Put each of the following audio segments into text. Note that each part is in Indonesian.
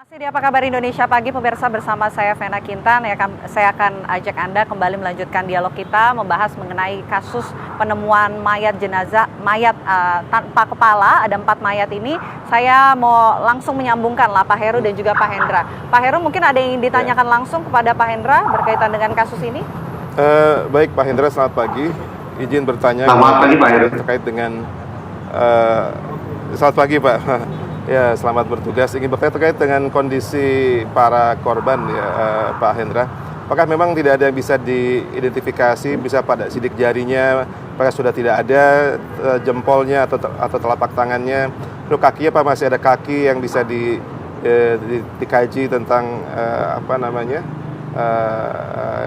Masih di Apa Kabar Indonesia Pagi, pemirsa, bersama saya Vena Kintan. Saya akan ajak Anda kembali melanjutkan dialog kita membahas mengenai kasus penemuan mayat tanpa kepala. Ada 4 mayat ini. Saya mau langsung menyambungkan lah Pak Heru dan juga Pak Hendra. Pak Heru, mungkin ada yang ditanyakan langsung kepada Pak Hendra berkaitan dengan kasus ini? Baik Pak Hendra, selamat pagi. Izin bertanya. Selamat pagi Pak Heru. Terkait dengan selamat pagi Pak. Ya, selamat bertugas. Ingin bertanya terkait dengan kondisi para korban ya, Pak Hendra. Apakah memang tidak ada yang bisa diidentifikasi, bisa pada sidik jarinya, apakah sudah tidak ada jempolnya atau telapak tangannya, lalu kakinya apa masih ada kaki yang bisa dikaji tentang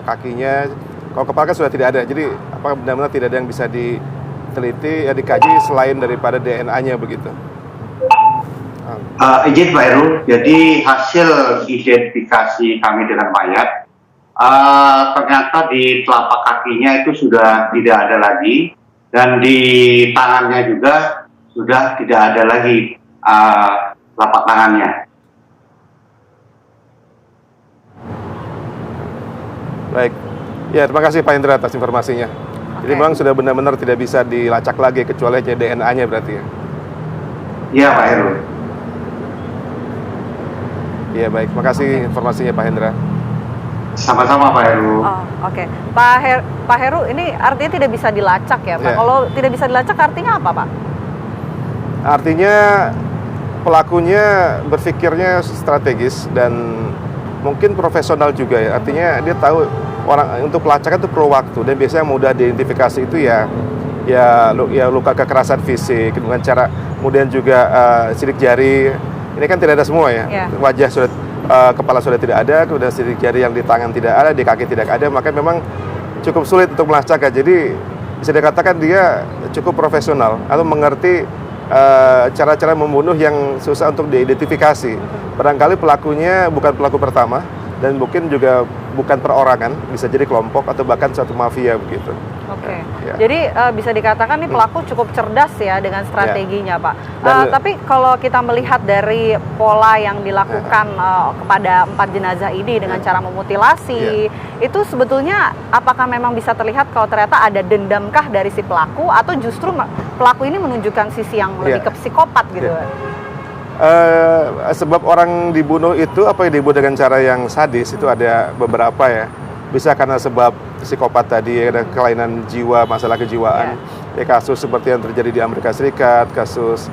kakinya. Kalau kepala kan sudah tidak ada, jadi apakah benar-benar tidak ada yang bisa diteliti, dikaji selain daripada DNA-nya begitu? Izin Pak Heru, jadi hasil identifikasi kami dengan mayat, ternyata di telapak kakinya itu sudah tidak ada lagi, dan di tangannya juga sudah tidak ada lagi telapak tangannya. Baik, ya terima kasih Pak Hendra atas informasinya. Jadi memang sudah benar-benar tidak bisa dilacak lagi kecuali DNA-nya berarti ya? Iya Pak Heru. Iya baik, terima kasih informasinya Pak Hendra. Sama-sama Pak Heru. Oke. Pak Heru, ini artinya tidak bisa dilacak ya Pak? Ya. Kalau tidak bisa dilacak artinya apa Pak? Artinya pelakunya berpikirnya strategis dan mungkin profesional juga ya. Artinya dia tahu orang untuk pelacakan itu perlu waktu, dan biasanya mudah diidentifikasi itu ya luka kekerasan fisik dengan cara, kemudian juga sidik jari. Ini kan tidak ada semua ya. Wajah sudah, kepala sudah tidak ada, kemudian sidik jari yang di tangan tidak ada, di kaki tidak ada, maka memang cukup sulit untuk melacaknya. Jadi bisa dikatakan dia cukup profesional atau mengerti cara-cara membunuh yang susah untuk diidentifikasi. Barangkali pelakunya bukan pelaku pertama, dan mungkin juga bukan perorangan, bisa jadi kelompok atau bahkan suatu mafia begitu. Oke. Ya. Jadi bisa dikatakan nih pelaku cukup cerdas ya dengan strateginya Pak. Tapi kalau kita melihat dari pola yang dilakukan kepada 4 jenazah ini dengan cara memutilasi, itu sebetulnya apakah memang bisa terlihat kalau ternyata ada dendamkah dari si pelaku, atau justru pelaku ini menunjukkan sisi yang lebih ke psikopat gitu? Sebab orang dibunuh itu, apa yang dibunuh dengan cara yang sadis itu ada beberapa ya. Bisa karena sebab psikopat tadi, ada kelainan jiwa, masalah kejiwaan. Ya, kasus seperti yang terjadi di Amerika Serikat, kasus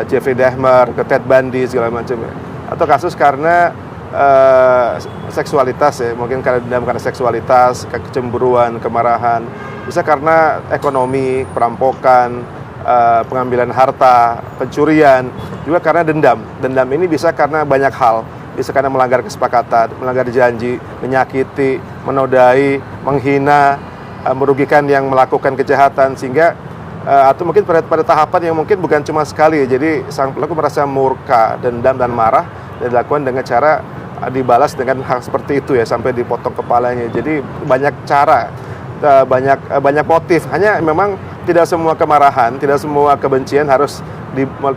Jeffrey Dahmer, Ted Bundy segala macam ya. Atau kasus karena seksualitas ya, mungkin karena dendam karena seksualitas, kecemburuan, kemarahan. Bisa karena ekonomi, perampokan, pengambilan harta, pencurian, juga karena dendam. Dendam ini bisa karena banyak hal, bisa karena melanggar kesepakatan, melanggar janji, menyakiti, menodai, menghina, merugikan yang melakukan kejahatan, sehingga atau mungkin pada tahapan yang mungkin bukan cuma sekali, jadi sang pelaku merasa murka, dendam dan marah, dan dilakukan dengan cara dibalas dengan hal seperti itu ya, sampai dipotong kepalanya. Jadi banyak cara, banyak motif. Hanya memang tidak semua kemarahan, tidak semua kebencian harus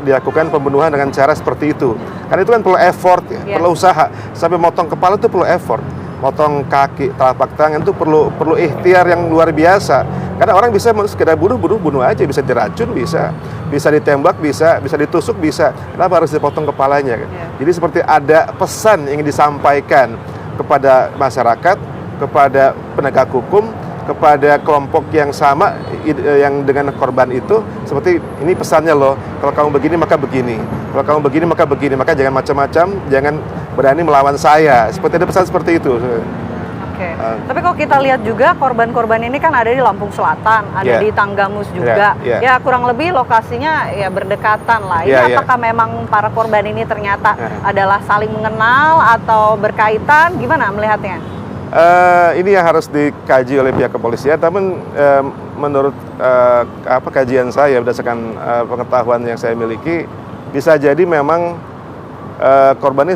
dilakukan pembunuhan dengan cara seperti itu. Karena itu kan perlu effort ya, perlu usaha. Sampai motong kepala itu perlu effort. Motong kaki, telapak tangan itu perlu ikhtiar yang luar biasa. Karena orang bisa sekedar bunuh aja, bisa diracun, bisa ditembak, bisa ditusuk, bisa. Kenapa harus dipotong kepalanya? Jadi seperti ada pesan yang ingin disampaikan kepada masyarakat, kepada penegak hukum, kepada kelompok yang sama yang dengan korban itu, seperti ini pesannya loh, kalau kamu begini maka begini, kalau kamu begini maka begini, maka jangan macam-macam, jangan berani melawan saya, seperti ada pesan seperti itu. Tapi kalau kita lihat juga korban-korban ini kan ada di Lampung Selatan, ada di Tanggamus juga, ya kurang lebih lokasinya ya berdekatan lah. Ini apakah memang para korban ini ternyata adalah saling mengenal atau berkaitan, gimana melihatnya? Ini yang harus dikaji oleh pihak kepolisian, namun menurut kajian saya berdasarkan pengetahuan yang saya miliki, bisa jadi memang korban ini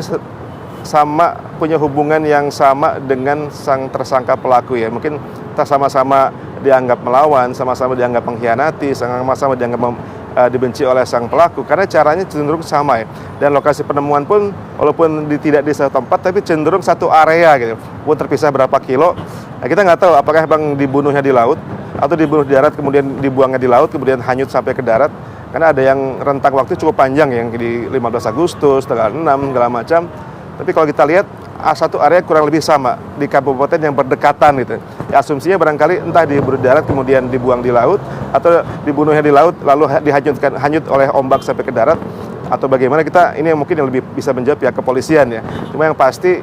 sama, punya hubungan yang sama dengan sang tersangka pelaku ya. Mungkin kita sama-sama dianggap melawan, sama-sama dianggap mengkhianati, sama-sama dianggap dibenci oleh sang pelaku, karena caranya cenderung sama ya. Dan lokasi penemuan pun walaupun tidak di satu tempat tapi cenderung satu area gitu, pun terpisah berapa kilo. Nah, kita nggak tahu apakah bang dibunuhnya di laut atau dibunuh di darat kemudian dibuangnya di laut kemudian hanyut sampai ke darat, karena ada yang rentang waktu cukup panjang yang di 15 Agustus, tanggal 6 segala macam. Tapi kalau kita lihat satu area kurang lebih sama di kabupaten yang berdekatan gitu. Ya, asumsinya barangkali entah dibunuh di darat kemudian dibuang di laut atau dibunuhnya di laut lalu hanyut oleh ombak sampai ke darat, atau bagaimana, kita ini yang mungkin yang lebih bisa menjawab pihak kepolisian ya. Cuma yang pasti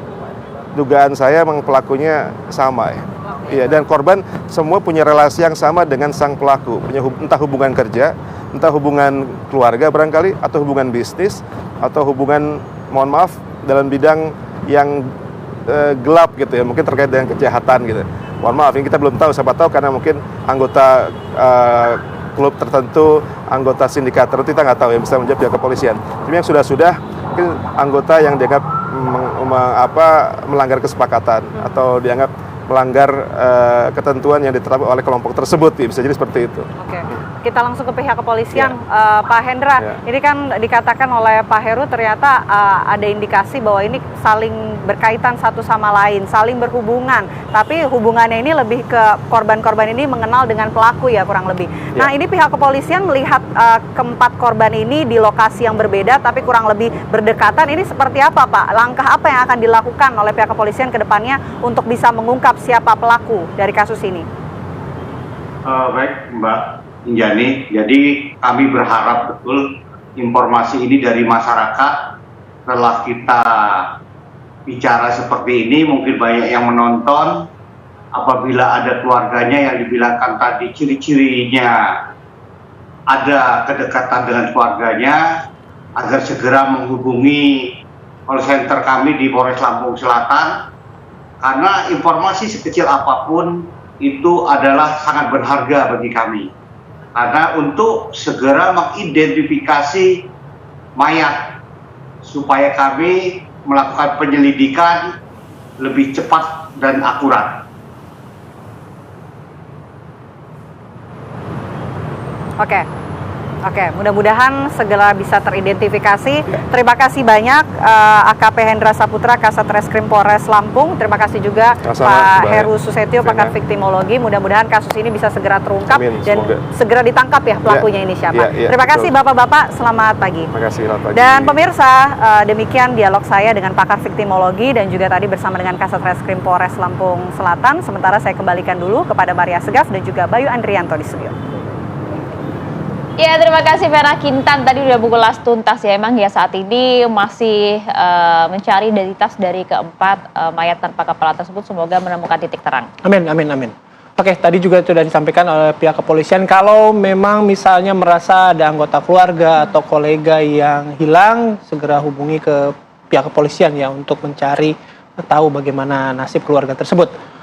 dugaan saya memang pelakunya sama ya. Iya, dan korban semua punya relasi yang sama dengan sang pelaku, punya entah hubungan kerja, entah hubungan keluarga barangkali, atau hubungan bisnis, atau hubungan, mohon maaf, dalam bidang yang gelap gitu ya, mungkin terkait dengan kejahatan gitu. Mohon maaf, ini kita belum tahu, siapa tahu karena mungkin anggota klub tertentu, anggota sindikat tertentu, kita nggak tahu, yang bisa menjawab pihak kepolisian. Cuma yang sudah mungkin anggota yang dianggap melanggar kesepakatan atau dianggap melanggar ketentuan yang ditetapkan oleh kelompok tersebut, bisa jadi seperti itu. Oke, kita langsung ke pihak kepolisian. Pak Hendra, ini kan dikatakan oleh Pak Heru ternyata ada indikasi bahwa ini saling berkaitan satu sama lain, saling berhubungan, tapi hubungannya ini lebih ke korban-korban ini mengenal dengan pelaku ya kurang lebih. Nah, ini pihak kepolisian melihat keempat korban ini di lokasi yang berbeda tapi kurang lebih berdekatan, ini seperti apa Pak? Langkah apa yang akan dilakukan oleh pihak kepolisian ke depannya untuk bisa mengungkap siapa pelaku dari kasus ini? Baik Mbak Injani, jadi kami berharap betul informasi ini dari masyarakat. Setelah kita bicara seperti ini, mungkin banyak yang menonton. Apabila ada keluarganya yang dibilangkan tadi ciri-cirinya ada kedekatan dengan keluarganya, agar segera menghubungi call center kami di Polres Lampung Selatan, karena informasi sekecil apapun itu adalah sangat berharga bagi kami. Karena untuk segera mengidentifikasi mayat, supaya kami melakukan penyelidikan lebih cepat dan akurat. Oke, mudah-mudahan segera bisa teridentifikasi. Terima kasih banyak AKP Hendra Saputra, Kasat Reskrim Polres Lampung. Terima kasih juga Pak Heru Susetio, pakar viktimologi. Mudah-mudahan kasus ini bisa segera terungkap dan segera ditangkap ya pelakunya ini siapa. Terima kasih Bapak-bapak, selamat pagi. Terima kasih, selamat pagi. Dan pemirsa, demikian dialog saya dengan pakar viktimologi dan juga tadi bersama dengan Kasat Reskrim Polres Lampung Selatan. Sementara saya kembalikan dulu kepada Maria Segaf dan juga Bayu Andrianto di studio. Ya, terima kasih Vera Kintan, tadi udah mengulas tuntas ya. Emang ya saat ini masih mencari identitas dari keempat mayat tanpa kepala tersebut, semoga menemukan titik terang. Amin, amin, amin. Oke, tadi juga sudah disampaikan oleh pihak kepolisian, kalau memang misalnya merasa ada anggota keluarga atau kolega yang hilang, segera hubungi ke pihak kepolisian ya untuk mencari tahu bagaimana nasib keluarga tersebut.